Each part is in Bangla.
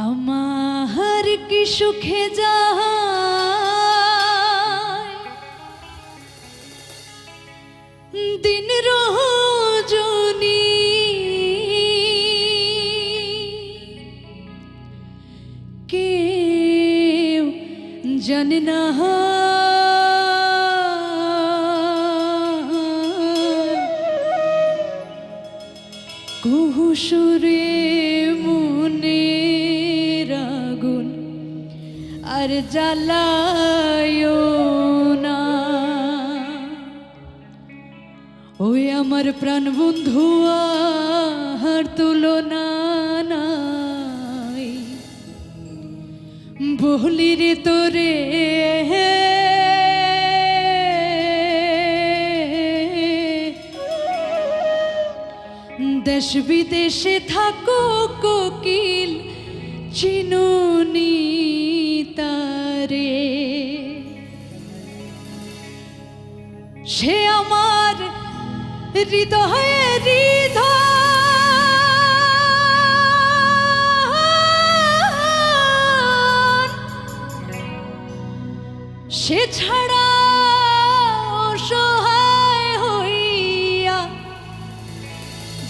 আমার কি সুখে যায় দিন রজনী, কেউ জানে না কুহুসুরে মনের আগুন আর জ্বালায়ও না। ওই আমার প্রাণ বন্ধু আর তুলনা নাই, বলি রে তোরে দেশ বিদেশে থাকো কোকিল চিনুনি তারে, সে আমার হৃদয়ে হৃদয়, সে ছাড়া অসহায় হইয়া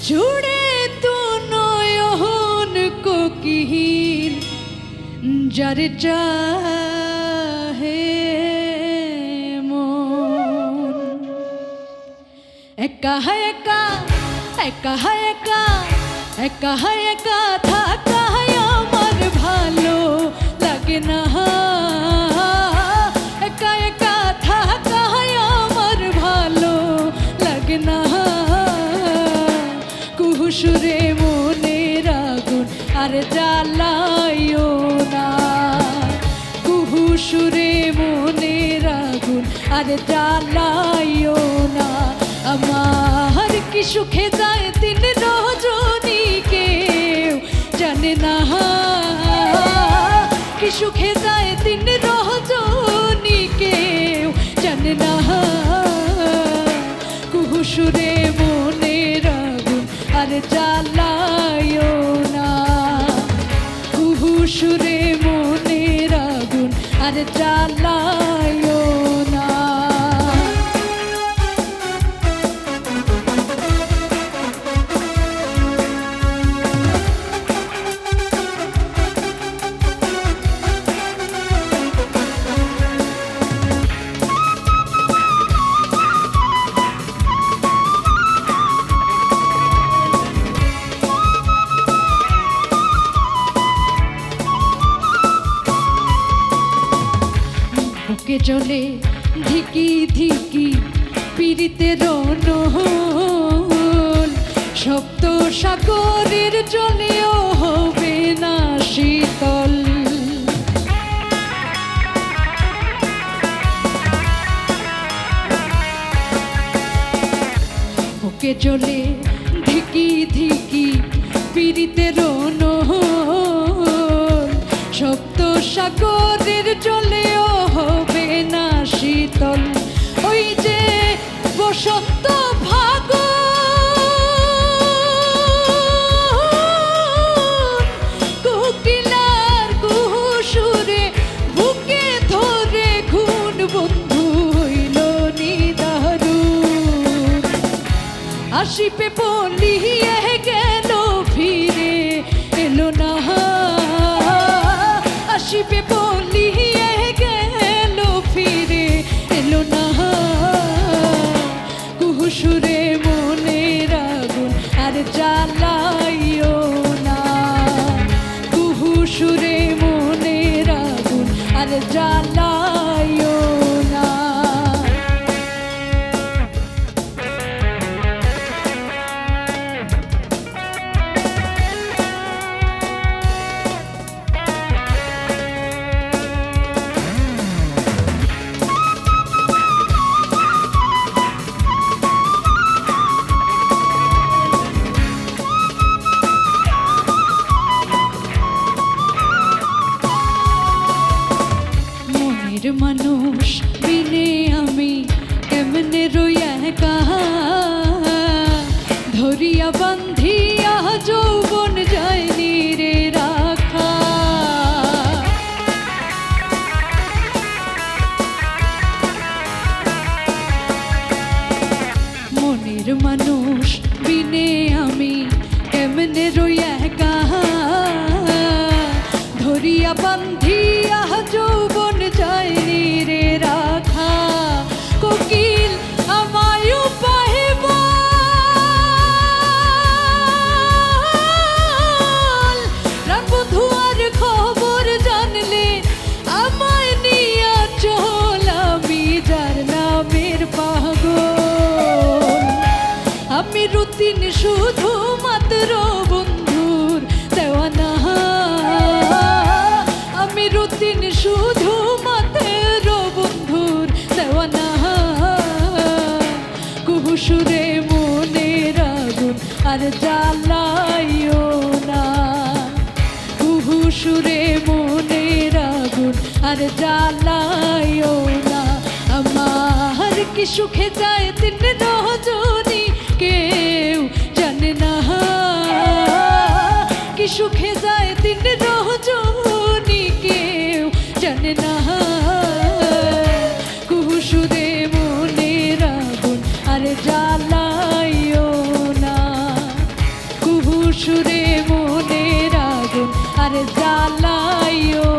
জুড়ে তো নয়ন কোকিল যার চাহে মন। একা একা একা একা একা একা থাকা আমার ভালো লাগে না, একা একা থাকা আমার ভালো লাগে না। কুহুসুরে মনের আগুন আর জ্বালায়ও না, কুহুসুরে মনের আগুন আর জ্বালায়ও না। আমার কি সুখে যায় দিন রজনী, কেউ জানে না কি সুখে যায় দিন রজনী, কেউ জানে না। কুহুসুরে মনের আগুন আর জ্বালায়ও না, কুহুসুরে মনের আগুন আর জ্বালায়ও না। বুকে চলে ধিকি ধিকি পীড়িতের নহল, সপ্ত সাগরের জলেও হবে না শীতল। বুকে চলে ধিকি ধিকি পীড়িতের নহল, সপ্ত সাগরের জলেও হবে না শীতল। ওই যে বসন্ত ফাগুন কোকিলার কুহুসুরে বুকে ধরে খুন বন্ধু হইল নিদারুণ। আসিবে বলিয়ে গেল ফিরে এলো না, আসিবে বলিয়ে গেল ফিরে এলো না। কুহুসুরে মনের আগুন আর জ্বালায়ও না, কুহুসুরে মনের আগুন আর জ্বালায়ও না। মানুষ বিনে আমি কেমনে রইয়া কাহা, ধরিয়া বান্ধিয়া যৌবন যায়নি রে রাখা। বান্ধিয়া বান্ধিয়া যৌবন যায়নি রে রাখা কোকিল আমায় পাহিব রামবধূ আর খবর জানলে আমায় নিয়া চল আমি যার নামের পাগল আমি রুতিন শুধু মাত্র বন্ধুর দেওয়ানা আমি রুতিন শুধু মাত্র বন্ধুর দেওয়ানা কুহুসুরে মনের আগুন আর জ্বালাইও না কুহুসুরে মনের আগুন আর জ্বালাইও না আমার কি সুখে যায় দিন রজনী কেউ জানে না কি সুখে যায় দিন রজনী কেউ জানে না কুহুসুরে মনের আগুন আর জ্বালাইও না কুহুসুরে মনের আগুন আর জ্বালাইও